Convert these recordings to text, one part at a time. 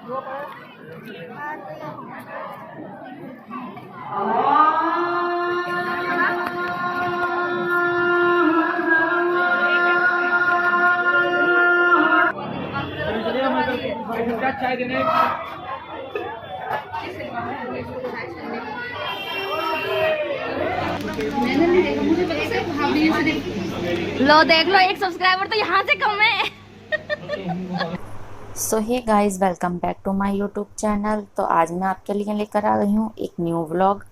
चाय देने लो देख लो, एक सब्सक्राइबर तो यहाँ से कम है। So hey guys, welcome back to my YouTube channel. तो आज मैं आपके लिए लेकर आ गई हूँ एक न्यू व्लॉग।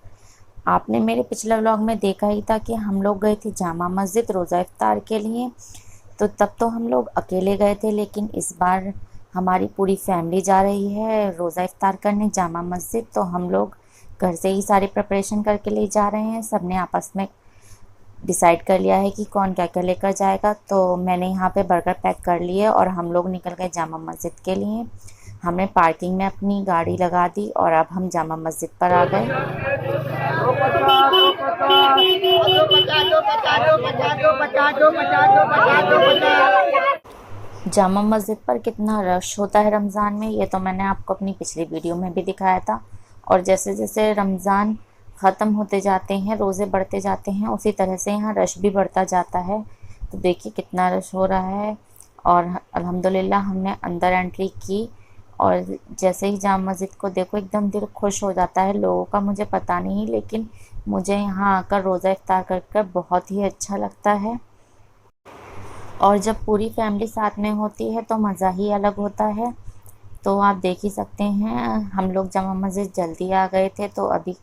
आपने मेरे पिछले व्लॉग में देखा ही था कि हम लोग गए थे जामा मस्जिद रोज़ा इफ्तार के लिए। तो तब तो हम लोग अकेले गए थे, लेकिन इस बार हमारी पूरी फैमिली जा रही है रोज़ा इफ्तार करने जामा मस्जिद। तो हम लोग घर से ही सारी प्रिपरेशन करके ले जा रहे हैं। सब ने आपस में डिसाइड कर लिया है कि कौन क्या क्या लेकर जाएगा। तो मैंने यहाँ पे बर्गर पैक कर लिए और हम लोग निकल गए जामा मस्जिद के लिए। हमने पार्किंग में अपनी गाड़ी लगा दी और अब हम जामा मस्जिद पर आ गए। जामा मस्जिद पर कितना रश होता है रमज़ान में, ये तो मैंने आपको अपनी पिछली वीडियो में भी दिखाया था। और जैसे जैसे रमज़ान ख़त्म होते जाते हैं, रोज़े बढ़ते जाते हैं, उसी तरह से यहाँ रश भी बढ़ता जाता है। तो देखिए कितना रश हो रहा है। और अल्हम्दुलिल्लाह हमने अंदर एंट्री की और जैसे ही जामा मस्जिद को देखो एकदम दिल खुश हो जाता है। लोगों का मुझे पता नहीं, लेकिन मुझे यहाँ आकर रोज़ा इफ्तार कर बहुत ही अच्छा लगता है। और जब पूरी फैमिली साथ में होती है तो मज़ा ही अलग होता है। तो आप देख ही सकते हैं, हम लोग जामा मस्जिद जल्दी आ गए थे तो अभी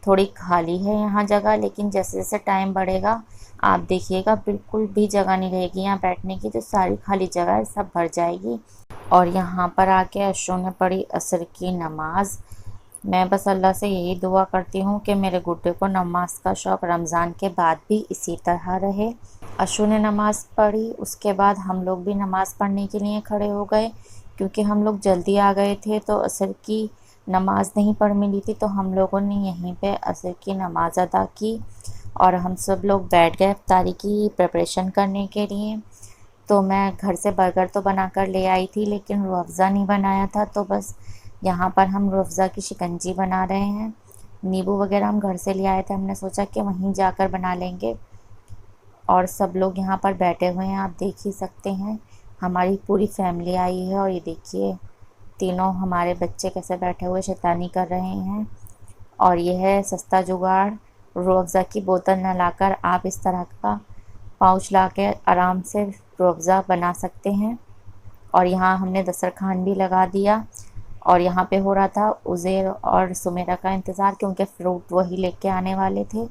थोड़ी खाली है यहाँ जगह, लेकिन जैसे जैसे टाइम बढ़ेगा आप देखिएगा बिल्कुल भी जगह नहीं रहेगी यहाँ बैठने की। तो सारी खाली जगह सब भर जाएगी। और यहाँ पर आके अशु ने पढ़ी असर की नमाज। मैं बस अल्लाह से यही दुआ करती हूँ कि मेरे गुड्डे को नमाज का शौक़ रमज़ान के बाद भी इसी तरह रहे। अशु ने नमाज़ पढ़ी, उसके बाद हम लोग भी नमाज़ पढ़ने के लिए खड़े हो गए। क्योंकि हम लोग जल्दी आ गए थे तो असर की नमाज़ नहीं पढ़ मिली थी, तो हम लोगों ने यहीं पे असर की नमाज़ अदा की और हम सब लोग बैठ गए इफ्तारी की प्रिपरेशन करने के लिए। तो मैं घर से बर्गर तो बना कर ले आई थी, लेकिन रूह अफ़ज़ा नहीं बनाया था। तो बस यहाँ पर हम रूह अफ़ज़ा की शिकंजी बना रहे हैं। नींबू वगैरह हम घर से ले आए थे, हमने सोचा कि वहीं जाकर बना लेंगे। और सब लोग यहाँ पर बैठे हुए हैं, आप देख ही सकते हैं। हमारी पूरी फैमिली आई है और ये देखिए तीनों हमारे बच्चे कैसे बैठे हुए शैतानी कर रहे हैं। और यह है सस्ता जुगाड़, रूह अफ़ज़ा की बोतल न लाकर आप इस तरह का पाउच ला के आराम से रूह अफ़ज़ा बना सकते हैं। और यहाँ हमने दस्तरखान भी लगा दिया और यहाँ पे हो रहा था उज़ैर और सुमेरा का इंतज़ार, क्योंकि फ़्रूट वही लेके आने वाले थे।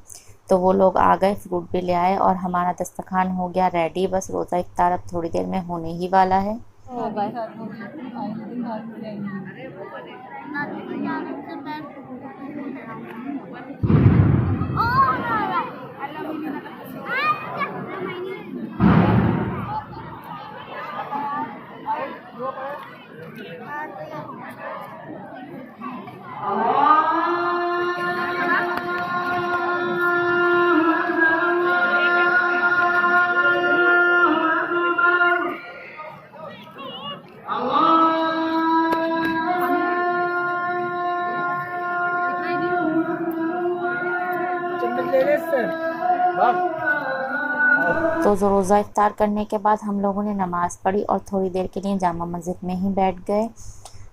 तो वो लोग आ गए, फ्रूट भी ले आए और हमारा दस्तरखान हो गया रेडी। बस रोज़ा इफ्तार अब थोड़ी देर में होने ही वाला है। तो रोज़ा इफ्तार करने के बाद हम लोगों ने नमाज़ पढ़ी और थोड़ी देर के लिए जामा मस्जिद में ही बैठ गए।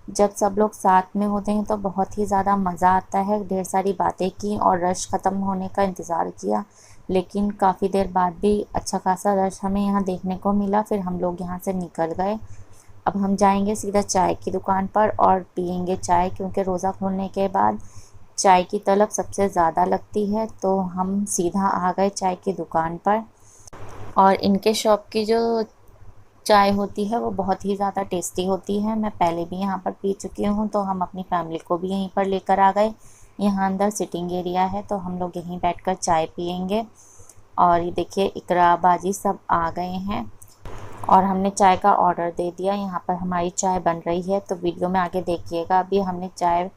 जब सब लोग साथ में होते हैं तो बहुत ही ज़्यादा मज़ा आता है। ढेर सारी बातें की और रश ख़त्म होने का इंतज़ार किया, लेकिन काफ़ी देर बाद भी अच्छा खासा रश हमें यहाँ देखने को मिला। फिर हम लोग यहाँ से निकल गए। अब हम जाएंगे सीधा चाय की दुकान पर और पियेंगे चाय, क्योंकि रोज़ा खोलने के बाद चाय की तलब सबसे ज़्यादा लगती है। तो हम सीधा आ गए चाय की दुकान पर। और इनके शॉप की जो चाय होती है वो बहुत ही ज़्यादा टेस्टी होती है। मैं पहले भी यहाँ पर पी चुकी हूँ, तो हम अपनी फैमिली को भी यहीं पर लेकर आ गए। यहाँ अंदर सिटिंग एरिया है, तो हम लोग यहीं बैठकर चाय पियेंगे। और ये देखिए इकरा बाजी सब आ गए हैं और हमने चाय का ऑर्डर दे दिया। यहाँ पर हमारी चाय बन रही है, तो वीडियो में आगे देखिएगा। अभी हमने चाय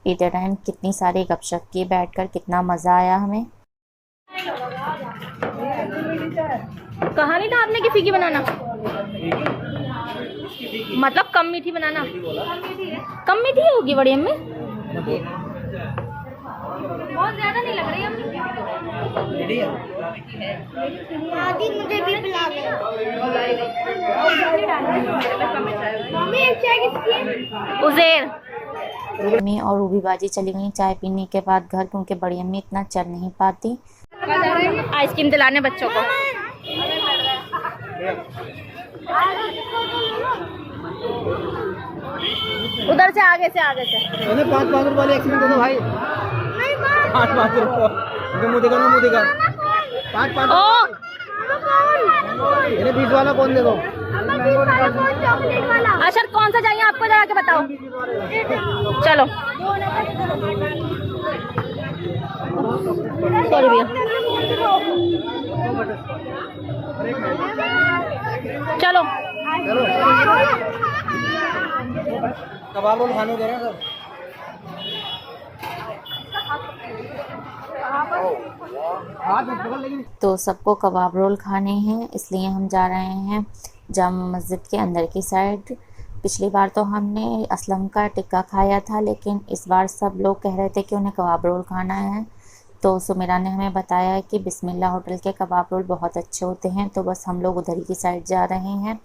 पीते टाइम कितनी सारी गपशप की बैठकर, कितना मज़ा आया हमें। कहा नहीं था आपने कि फीकी बनाना। मतलब कम मीठी बनाना। कम मीठी होगी बड़ी अम्मी, बहुत ज्यादा नहीं लग रही अम्मी। आदि मुझे भी पिला दे। मम्मी एक चाय किसकी है? उज़ेर। अम्मी और रूबी बाजी चली गई चाय पीने के बाद घर, क्योंकि बड़ी अम्मी इतना चल नहीं पाती। आइसक्रीम दिलाने बच्चों को। उधर से आगे से 5-5 रुपए वाली आइसक्रीम दे दो भाई। 5-5 रुपए मुँह दिखा 5-5। ओ 20 वाला कौन दे दो? अच्छा कौन सा चाहिए आपको, जरा के बताओ। चलो सॉरी भैया। चलो कबाब रोल खाने दे रहे हैं सब। तो सबको कबाब रोल खाने हैं, इसलिए हम जा रहे हैं जामा मस्जिद के अंदर की साइड। पिछली बार तो हमने असलम का टिक्का खाया था, लेकिन इस बार सब लोग कह रहे थे कि उन्हें कबाब रोल खाना है। तो सुमेरा ने हमें बताया कि बिस्मिल्लाह होटल के कबाब रोल बहुत अच्छे होते हैं, तो बस हम लोग उधर की साइड जा रहे हैं।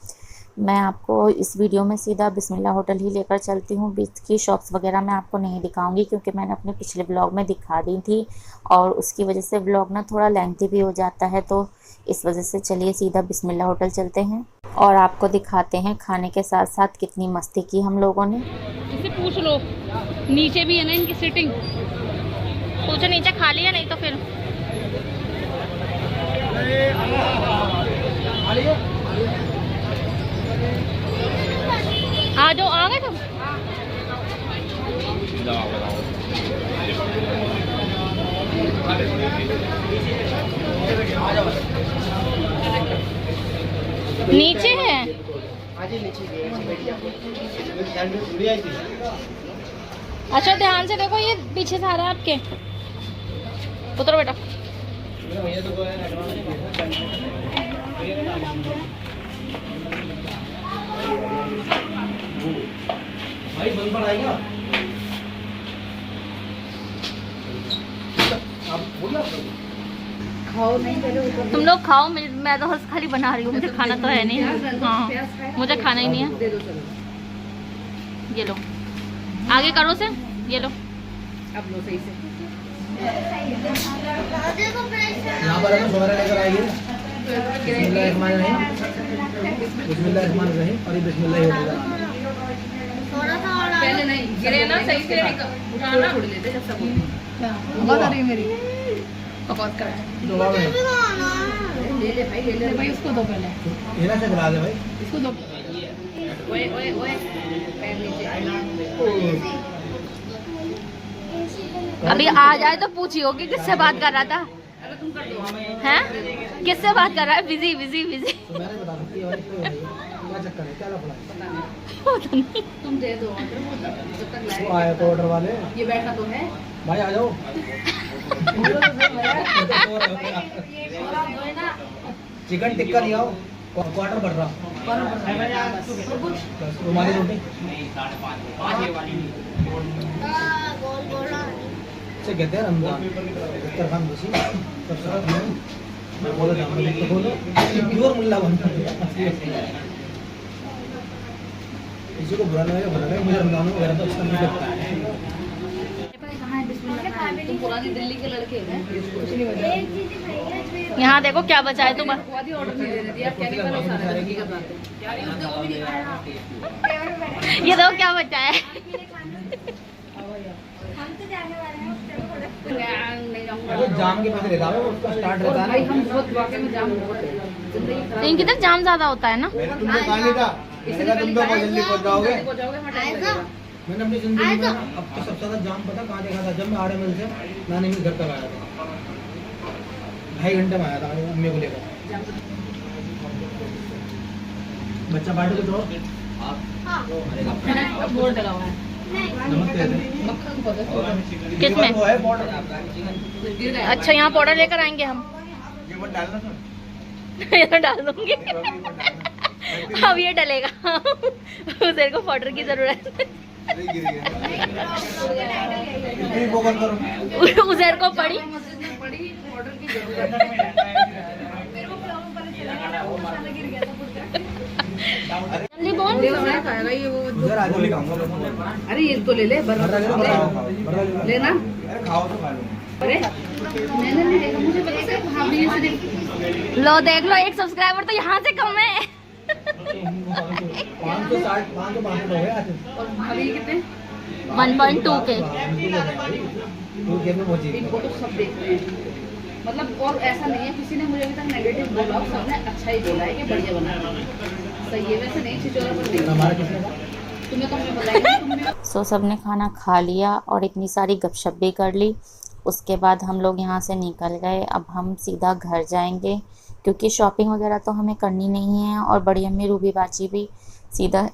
मैं आपको इस वीडियो में सीधा बिस्मिल्लाह होटल ही लेकर चलती हूँ। बीच की शॉप्स वगैरह मैं आपको नहीं दिखाऊंगी, क्योंकि मैंने अपने पिछले ब्लॉग में दिखा दी थी और उसकी वजह से ब्लॉग ना थोड़ा लेंथी भी हो जाता है। तो इस वजह से चलिए सीधा बिस्मिल्लाह होटल चलते हैं और आपको दिखाते हैं खाने के साथ साथ कितनी मस्ती की हम लोगों ने। इसे पूछ लो, नीचे भी है ना इनकी सीटिंग, पूछो नीचे खाली है, नहीं तो फिर आ जाओ। आ गए तुम? नीचे है। अच्छा ध्यान से देखो, ये पीछे से आ रहा है आपके। उतरो बेटा। भाई बंद पर आएगा। तुम लोग खाओ, मैं तो बस खाली बना रही हूँ, मुझे खाना तो है नहीं। हाँ मुझे खाना ही नहीं है। ये लो, आगे करो से, ये लो। अब लो सही से। यहाँ पर हमें सुमेरा लेकर आएगी। बिस्मिल्लाहिर्रहमानिर्रहीम, बिस्मिल्लाहिर्रहमानिर्रहीम और ये बिस्मिल्लाह ही होगा। पहले नहीं गिरे ना, सही से उठाना, छोड़ लेते जब सब आवाज आ रही है मेरी। बकवास कर दो में ले ले भाई, ले ले भाई, उसको दो पहले, ये ना से खिला दे भाई, इसको दो। ओए ओए ओए पैर नीचे। अभी आ जाए तो पूछियो कि किससे बात कर रहा था। अरे तुम कर दो हैं? किससे बात कर रहा है? Busy busy busy. तो मैंने बता सकती है भाई क्या चक्कर है, क्या लफड़ा है? तुम दे दो जब तक वो आए तो ऑर्डर वाले, ये बैठा तो है भाई आ जाओ। चिकन टिक्का ले आओ, क्वार्टर बढ़ रहा, रुमाली रोटी से कहते हैं रमजान इफ्तार खान बसी सब साथ में मैं बोला जाऊँ तो बोलो प्योर मुल्ला बनता है। किसी को बुरा लगेगा बुरा लगेगा, मुझे रमजान वगैरह तो अच्छा नहीं लगता है। तुम पुरानी दिल्ली के लड़के हैं, कुछ नहीं बचा। यहाँ देखो क्या बचा है तुम। ऑर्डर नहीं दे दिया, क्या नहीं बना सारा जिंदगी का बात है। ये देखो क्या बचा है। अरे जाम के पैसे देता है वो, उसका स्टार्ट रहता है भाई ना। हम बहुत वाकई में जाम बहुत है जिंदगी इनकी तरफ जाम ज्यादा होता है ना। मैंने तुमको कहा नहीं था, मैंने तुम तो बहुत जल्दी पहुंच जाओगे। मैंने अपनी जिंदगी में अब तो सबसे ज्यादा जाम पता कहाँ देखा था, जब मैं RML से नानी के घर तक आया था, 2.5 घंटे में आया था अम्मी को लेकर। बच्चा बांटे को दो, बोर्ड लगा हुआ है नमक दे दे। मक्खन को दो। किसमें? वो है बॉर्डर, गिर गया। अच्छा यहाँ पाउडर लेकर आएंगे हम। ये मत डालना सर। ये तो डाल दूंगी। अब ये डलेगा। उधर को पाउडर की जरूरत है। इतनी फोकस करो। उधर को पड़ी। मस्जिद में पड़ी ऑर्डर की जरूरत मेरे को मसाला गिर गया था। जल्दी बोल। मैं खाएगा ये वो उधर आ जाओ, खाऊंगा। अरे ये तो ले ले लेना। अरे खाओ तो खा लो। अरे मैंने नहीं देखा, मुझे पता सिर्फ हाँ भी से देख। लो देख लो, एक सब्सक्राइबर तो यहाँ से कम है। 560 हो गए आज। और अभी कितने 1.2 के। इनको तो सब देख रहे हैं। मतलब और ऐसा नहीं है किसी ने मुझे अभी तक नेगेटिव बोला, सबने अच्छा ही बोला है कि बढ़िया बना है। सही है, वैसे नहीं छिचोरा पर नहीं। हमारा किसने कहा? तुम्हें तो मैं बताया तुमने। सो सबने खाना खा लिया और इतनी सारी गपशप भी कर ली। उसके बाद हम लोग यहाँ से निकल गए। अब हम सीधा घर जाएंगे क्योंकि शॉपिंग वगैरह तो हमें करनी नहीं है। और बड़ी अम्मी रूबी बाजी भी सीधा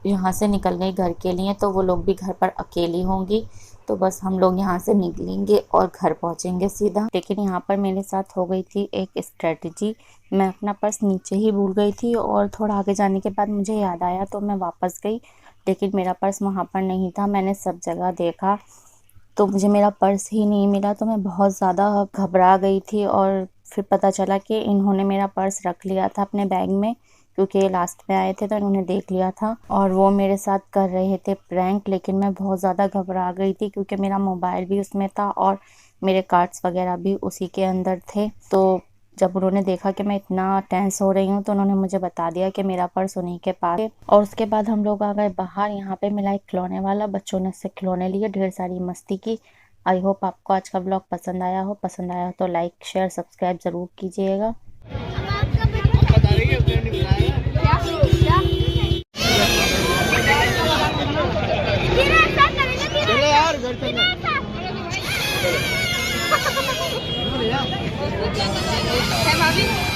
यहाँ से निकल गई घर के लिए, तो वो लोग भी घर पर अकेली होंगी। तो बस हम लोग यहाँ से निकलेंगे और घर पहुँचेंगे सीधा। लेकिन यहाँ पर मेरे साथ हो गई थी एक स्ट्रेटजी। मैं अपना पर्स नीचे ही भूल गई थी और थोड़ा आगे जाने के बाद मुझे याद आया तो मैं वापस गई, लेकिन मेरा पर्स वहाँ पर नहीं था। मैंने सब जगह देखा तो मुझे मेरा पर्स ही नहीं मिला। तो मैं बहुत ज़्यादा घबरा गई थी और फिर पता चला कि इन्होंने मेरा पर्स रख लिया था अपने बैग में, क्योंकि ये लास्ट में आए थे तो इन्होंने देख लिया था और वो मेरे साथ कर रहे थे प्रैंक। लेकिन मैं बहुत ज़्यादा घबरा गई थी क्योंकि मेरा मोबाइल भी उसमें था और मेरे कार्ड्स वगैरह भी उसी के अंदर थे। तो जब उन्होंने देखा कि मैं इतना टेंस हो रही हूँ तो उन्होंने मुझे बता दिया कि मेरा पर्स उन्हीं के पास है। और उसके बाद हम लोग आ गए बाहर। यहाँ पे मिला एक खिलौने वाला, बच्चों ने उससे खिलौने लिए, ढेर सारी मस्ती की। आई होप आपको आज का ब्लॉग पसंद आया हो। पसंद आया हो तो लाइक शेयर सब्सक्राइब ज़रूर कीजिएगा। है भाभी।